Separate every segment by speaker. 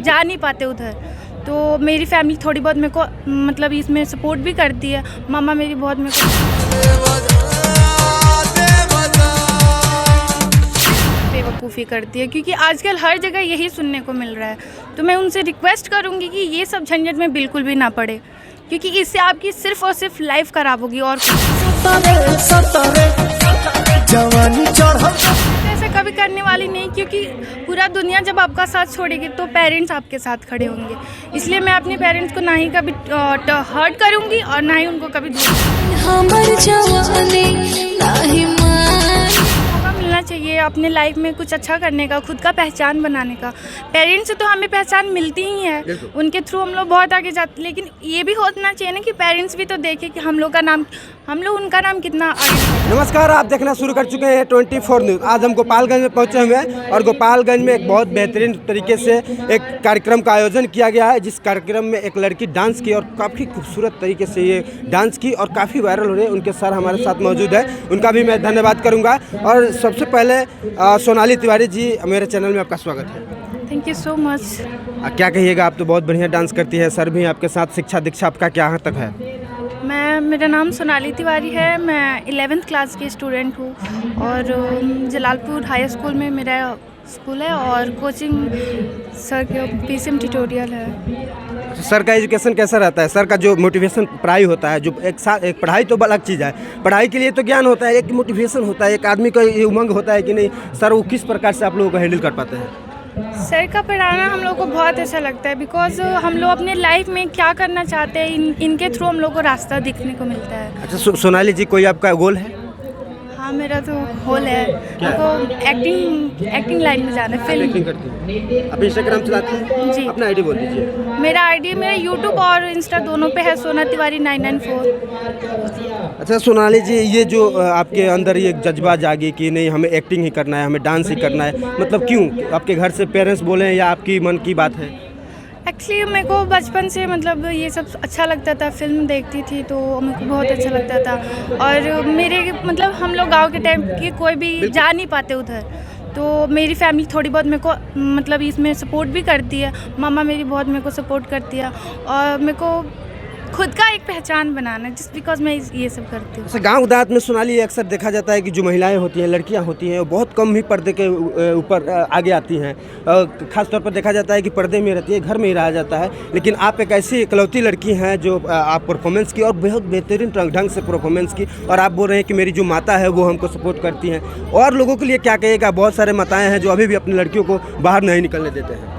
Speaker 1: जा नहीं पाते उधर। तो मेरी फैमिली थोड़ी बहुत मेरे को मतलब इसमें सपोर्ट भी करती है। मामा मेरी बहुत मेरे को बेवकूफ़ी करती है, क्योंकि आजकल हर जगह यही सुनने को मिल रहा है। तो मैं उनसे रिक्वेस्ट करूँगी कि ये सब झंझट में बिल्कुल भी ना पड़े, क्योंकि इससे आपकी सिर्फ और सिर्फ लाइफ ख़राब होगी और ऐसा कभी करने वाली नहीं, क्योंकि पूरा दुनिया जब आपका साथ छोड़ेगी तो पेरेंट्स आपके साथ खड़े होंगे। इसलिए मैं अपने पेरेंट्स को ना ही कभी हर्ट करूँगी और ना ही उनको कभी मौका मिलना चाहिए अपने लाइफ में कुछ अच्छा करने का, खुद का पहचान बनाने का। पेरेंट्स से तो हमें पहचान मिलती ही है, उनके थ्रू हम लोग बहुत आगे जाते, लेकिन ये भी होना चाहिए ना कि पेरेंट्स भी तो देखें कि हम लोग उनका नाम कितना आगे।
Speaker 2: नमस्कार, आप देखना शुरू कर चुके हैं 24 न्यूज़। आज हम गोपालगंज में पहुंचे हुए हैं और गोपालगंज में एक बहुत बेहतरीन तरीके से एक कार्यक्रम का आयोजन किया गया है, जिस कार्यक्रम में एक लड़की डांस की और काफ़ी खूबसूरत तरीके से ये डांस की और काफ़ी वायरल हो रही है। उनके सर हमारे साथ मौजूद है, उनका भी मैं धन्यवाद करूँगा। और सबसे पहले सोनाली तिवारी जी, मेरे चैनल में आपका स्वागत है।
Speaker 1: Thank you so much.
Speaker 2: क्या कहिएगा, आप तो बहुत बढ़िया डांस करती है, सर भी आपके साथ, शिक्षा दीक्षा आपका क्या तक है?
Speaker 1: मेरा नाम सोनाली तिवारी है, मैं 11th क्लास की स्टूडेंट हूँ और जलालपुर हाई स्कूल में मेरा स्कूल है और कोचिंग सर के PCM ट्यूटोरियल है।
Speaker 2: सर का एजुकेशन कैसा रहता है? सर का जो मोटिवेशन पढ़ाई होता है, जो एक पढ़ाई तो अलग चीज़ है, पढ़ाई के लिए तो ज्ञान होता है, एक मोटिवेशन होता है, एक आदमी का ये उमंग होता है कि नहीं सर वो किस प्रकार से आप लोगों को हैंडल कर पाते हैं?
Speaker 1: सर का पढ़ाना हम लोग को बहुत अच्छा लगता है, बिकॉज हम लोग अपने लाइफ में क्या करना चाहते हैं इनके थ्रू हम लोग को रास्ता दिखने को मिलता है।
Speaker 2: अच्छा सोनाली जी, कोई आपका गोल है?
Speaker 1: हाँ, मेरा तो गोल है, तो एक्टिंग लाइन में जाना है, फिल्म
Speaker 2: करती हैं। आप इंस्टाग्राम चलाते हैं?
Speaker 1: जी।
Speaker 2: अपना आईडी बोल दीजिए।
Speaker 1: मेरा यूट्यूब और इंस्टा दोनों पे है, सोना तिवारी 994।
Speaker 2: अच्छा सोनाली जी, ये जो आपके अंदर ये जज्बा जागी कि नहीं हमें एक्टिंग ही करना है, हमें डांस ही करना है, मतलब क्यों? आपके घर से पेरेंट्स बोले या आपकी मन की बात है?
Speaker 1: एक्चुअली मेरे को बचपन से मतलब ये सब अच्छा लगता था, फिल्म देखती थी तो मेरे को बहुत अच्छा लगता था। और मेरे मतलब हम लोग गांव के टाइम के कोई भी जा नहीं पाते उधर, तो मेरी फैमिली थोड़ी बहुत मेरे को मतलब इसमें सपोर्ट भी करती है। मामा मेरी बहुत मेरे को सपोर्ट करती है और मेरे को खुद का एक पहचान बनाना है, जस्ट बिकॉज मैं ये सब करती हूँ।
Speaker 2: गाँव देहात में सोनाली अक्सर देखा जाता है कि जो महिलाएं होती हैं, लड़कियां होती हैं, वो बहुत कम ही पर्दे के ऊपर आगे आती हैं। खासतौर पर देखा जाता है कि पर्दे में रहती है, घर में ही रहा जाता है। लेकिन आप एक ऐसी इकलौती लड़की हैं जो आप परफॉर्मेंस की और बहुत बेहतरीन ढंग से परफॉर्मेंस की, और आप बोल रहे हैं कि मेरी जो माता है वो हमको सपोर्ट करती हैं। और लोगों के लिए क्या कहेगा? बहुत सारे माताएँ हैं जो अभी भी अपनी लड़कियों को बाहर नहीं निकलने देते हैं।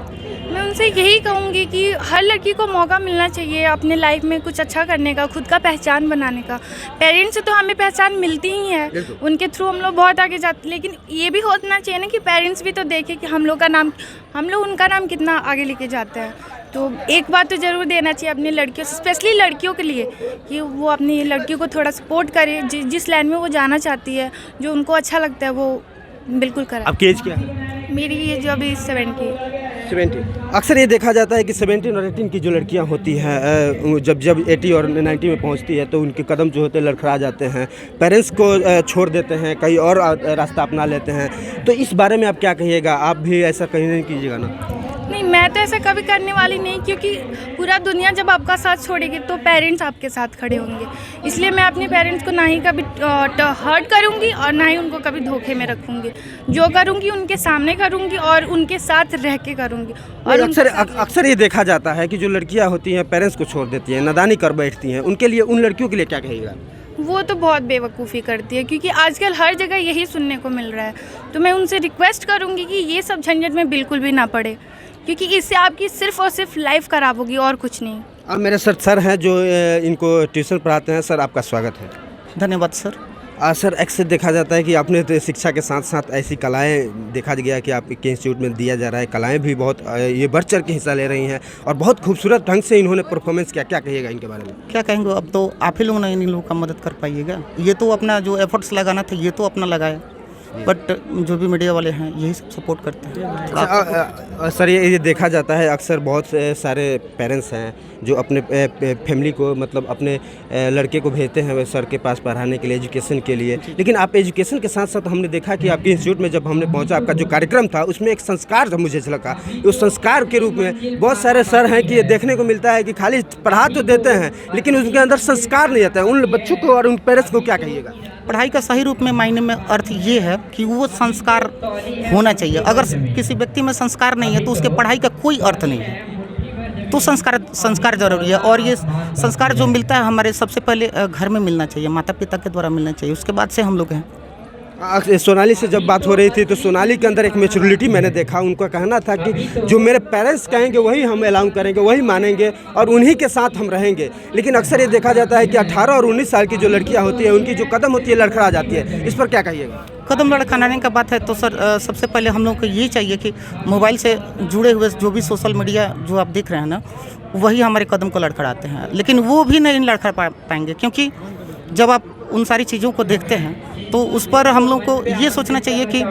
Speaker 1: मैं उनसे यही कहूँगी कि हर लड़की को मौका मिलना चाहिए अपने लाइफ में कुछ अच्छा करने का, खुद का पहचान बनाने का। पेरेंट्स से तो हमें पहचान मिलती ही है, उनके थ्रू हम लोग बहुत आगे जाते, लेकिन ये भी होना चाहिए ना कि पेरेंट्स भी तो देखें कि हम लोग उनका नाम कितना आगे लेके जाते हैं। तो एक बात तो ज़रूर देना चाहिए अपनी लड़कियों, स्पेशली लड़कियों के लिए, कि वो अपनी लड़कियों को थोड़ा सपोर्ट करे, जिस लाइन में वो जाना चाहती है, जो उनको अच्छा लगता है वो बिल्कुल करें।
Speaker 2: आपकी एज क्या है?
Speaker 1: मेरी एज अभी 70।
Speaker 2: अक्सर ये देखा जाता है कि 17 और 18 की जो लड़कियां होती हैं, जब 80 और 90 में पहुंचती है तो उनके कदम जो होते हैं लड़खड़ा जाते हैं, पेरेंट्स को छोड़ देते हैं, कहीं और रास्ता अपना लेते हैं। तो इस बारे में आप क्या कहिएगा? आप भी ऐसा कहीं नहीं कीजिएगा ना?
Speaker 1: नहीं, मैं तो ऐसा कभी करने वाली नहीं, क्योंकि पूरा दुनिया जब आपका साथ छोड़ेगी तो पेरेंट्स आपके साथ खड़े होंगे। इसलिए मैं अपने पेरेंट्स को ना ही कभी हर्ट करूँगी और ना ही उनको कभी धोखे में रखूँगी। जो करूँगी उनके सामने करूँगी और उनके साथ रह के करूँगी। और
Speaker 2: अक्सर ये देखा जाता है कि जो लड़कियाँ होती हैं पेरेंट्स को छोड़ देती हैं, नादानी कर बैठती हैं, उनके लिए, उन लड़कियों के लिए क्या कहिएगा?
Speaker 1: वो तो बहुत बेवकूफ़ी करती है, क्योंकि आजकल हर जगह यही सुनने को मिल रहा है। तो मैं उनसे रिक्वेस्ट करूँगी कि ये सब झंझट में बिल्कुल भी ना पड़े, क्योंकि इससे आपकी सिर्फ और सिर्फ लाइफ ख़राब होगी और कुछ नहीं।
Speaker 2: अब मेरे सर हैं जो इनको ट्यूशन पढ़ाते हैं। सर आपका स्वागत है।
Speaker 3: धन्यवाद सर।
Speaker 2: सर अक्सर देखा जाता है कि आपने तो शिक्षा के साथ साथ ऐसी कलाएं देखा गया कि आपके इंस्टीट्यूट में दिया जा रहा है, कलाएं भी बहुत ये बढ़ चढ़ के हिस्सा ले रही हैं और बहुत खूबसूरत ढंग से इन्होंने परफॉर्मेंस किया। क्या कहिएगा इनके बारे में?
Speaker 3: क्या कहेंगे, अब तो आप ही लोग इन लोगों का मदद कर पाइएगा। ये तो अपना जो एफर्ट्स लगाना था ये तो अपना लगाया, बट जो भी मीडिया वाले हैं यही सब सपोर्ट करते हैं।
Speaker 2: सर ये देखा जाता है अक्सर बहुत सारे पेरेंट्स हैं जो अपने फैमिली को मतलब अपने लड़के को भेजते हैं सर के पास पढ़ाने के लिए, एजुकेशन के लिए, लेकिन आप एजुकेशन के साथ साथ हमने देखा कि आपके इंस्टीट्यूट में जब हमने पहुंचा, आपका जो कार्यक्रम था उसमें एक संस्कार मुझे लगा, उस संस्कार के रूप में बहुत सारे सर हैं कि ये देखने को मिलता है कि खाली पढ़ा तो देते हैं लेकिन उसके अंदर संस्कार नहीं आता है। उन बच्चों को और उन पेरेंट्स को क्या कहिएगा?
Speaker 3: पढ़ाई का सही रूप में मायने में अर्थ ये है कि वो संस्कार होना चाहिए। अगर किसी व्यक्ति में संस्कार नहीं है तो उसके पढ़ाई का कोई अर्थ नहीं है। तो संस्कार जरूरी है, और ये संस्कार जो मिलता है हमारे सबसे पहले घर में मिलना चाहिए, माता पिता के द्वारा मिलना चाहिए, उसके बाद से हम लोग हैं।
Speaker 2: सोनाली से जब बात हो रही थी तो सोनाली के अंदर एक मैच्योरिटी मैंने देखा। उनका कहना था कि जो मेरे पेरेंट्स कहेंगे वही हम अलाउ करेंगे, वही मानेंगे और उन्हीं के साथ हम रहेंगे। लेकिन अक्सर ये देखा जाता है कि 18 और 19 साल की जो लड़कियां होती हैं उनकी जो कदम होती है लड़खड़ा जाती है, इस पर क्या कहिएगा?
Speaker 3: कदम लड़खड़ाने का बात है तो सर सबसे पहले हम लोग को ये चाहिए कि मोबाइल से जुड़े हुए जो भी सोशल मीडिया जो आप देख रहे हैं ना, वही हमारे कदम को लड़खड़ाते हैं। लेकिन वो भी नहीं लड़खड़ा पाएंगे, क्योंकि जब आप उन सारी चीज़ों को देखते हैं तो उस पर हम लोग को ये सोचना चाहिए कि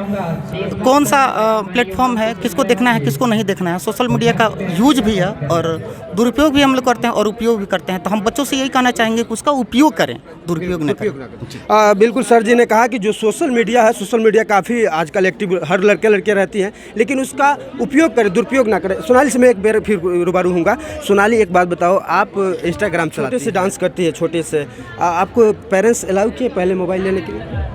Speaker 3: कौन सा प्लेटफॉर्म है, किसको देखना है, किसको नहीं देखना है। सोशल मीडिया का यूज भी है और दुरुपयोग भी हम लोग करते हैं और उपयोग भी करते हैं। तो हम बच्चों से यही कहना चाहेंगे कि उसका उपयोग करें, दुरुपयोग न करें।
Speaker 2: बिल्कुल सर जी ने कहा कि जो सोशल मीडिया है, सोशल मीडिया काफ़ी आजकल एक्टिव हर लड़के रहती हैं, लेकिन उसका उपयोग करें, दुरुपयोग ना करें। सोनाली से मैं एक बार फिर रूबरू हूँगा। सोनाली एक बात बताओ, आप इंस्टाग्राम छोटे से डांस करती है, छोटे से आपको पेरेंट्स अलाउ किए पहले मोबाइल लेने के लिए?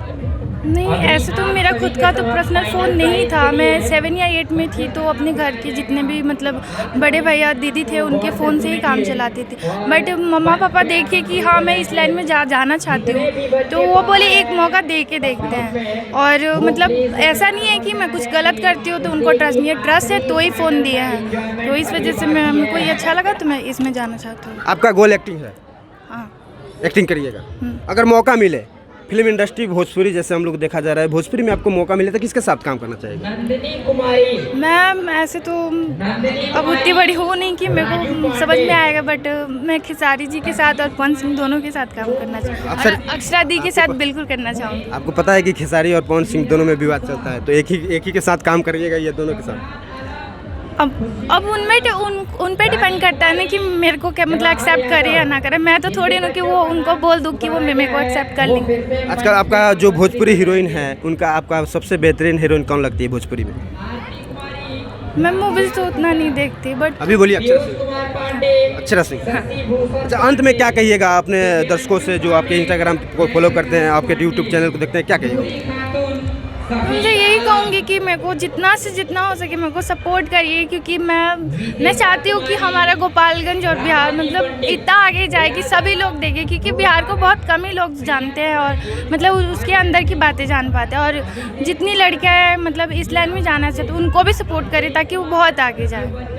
Speaker 1: नहीं, ऐसे तो मेरा खुद का तो पर्सनल फ़ोन नहीं था। मैं 7 या 8 में थी तो अपने घर के जितने भी मतलब बड़े भैया दीदी थे उनके फ़ोन से ही काम चलाती थी। बट मम्मा पापा देखे कि हाँ मैं इस लाइन में जाना चाहती हूँ तो वो बोले एक मौका दे के देखते हैं। और मतलब ऐसा नहीं है कि मैं कुछ गलत करती हूँ तो उनको ट्रस्ट नहीं है, ट्रस्ट है तो ही फ़ोन दिया है। तो इस वजह से मेरे ये अच्छा लगा तो मैं इसमें जाना चाहती हूँ।
Speaker 2: आपका गोल एक्टिंग है?
Speaker 1: हाँ,
Speaker 2: एक्टिंग करिएगा। अगर मौका मिले फिल्म इंडस्ट्री भोजपुरी जैसे हम लोग देखा जा रहा है, भोजपुरी में आपको मौका मिले तो किसके साथ काम करना चाहिए?
Speaker 1: मैं ऐसे तो अब उतनी बड़ी हो नहीं कि मेरे को समझ में आएगा, बट मैं खेसारी जी के साथ और पवन सिंह दोनों के साथ काम करना चाहूँगी और अक्षरा दी के साथ बिल्कुल करना चाहूँगी।
Speaker 2: आपको पता है कि खेसारी और पवन सिंह दोनों में विवाद चलता है, तो एक ही के साथ काम करिएगा ये दोनों के साथ?
Speaker 1: अब उन पे डिपेंड करता है ना कि मेरे को क्या मतलब एक्सेप्ट करे या ना करे। मैं तो थोड़ी ना कि वो उनको बोल दूँ कि वो मेरे को एक्सेप्ट कर लेंगे।
Speaker 2: आजकल आपका जो भोजपुरी हीरोइन है उनका आपका सबसे बेहतरीन हीरोइन कौन लगती है भोजपुरी में?
Speaker 1: मैं मूवीज तो उतना नहीं देखती, बट
Speaker 2: अभी बोलिए अक्षरा सिंह। अच्छा, अंत में क्या कहिएगा अपने दर्शकों से जो आपके इंस्टाग्राम को फॉलो करते हैं, आपके यूट्यूब चैनल को देखते हैं, क्या कहिएगा?
Speaker 1: मुझे यही कहूँगी कि मेरे को जितना से जितना हो सके मेरे को सपोर्ट करिए, क्योंकि मैं चाहती हूँ कि हमारा गोपालगंज और बिहार मतलब इतना आगे जाए कि सभी लोग देखें, क्योंकि बिहार को बहुत कम ही लोग जानते हैं और मतलब उसके अंदर की बातें जान पाते हैं। और जितनी लड़कियाँ हैं मतलब इस लाइन में जाना चाहते हैं उनको भी सपोर्ट करें ताकि वो बहुत आगे जाए।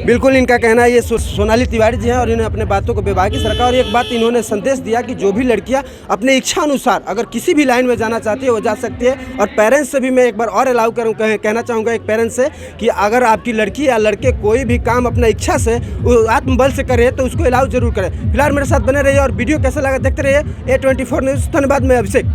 Speaker 2: बिल्कुल इनका कहना है, ये सोनाली तिवारी जी हैं और इन्होंने अपने बातों को बेबाकी से रखा और एक बात इन्होंने संदेश दिया कि जो भी लड़कियां अपने इच्छा अनुसार अगर किसी भी लाइन में जाना चाहती है वो जा सकती है। और पेरेंट्स से भी मैं एक बार और अलाउ कहना चाहूँगा एक पेरेंट्स से कि अगर आपकी लड़की या लड़के कोई भी काम अपना इच्छा से आत्मबल से करे तो उसको अलाउ जरूर करें। फिलहाल मेरे साथ बने रहिए और वीडियो कैसा लगा देखते रहिए A24 न्यूज़। धन्यवाद। मैं अभिषेक।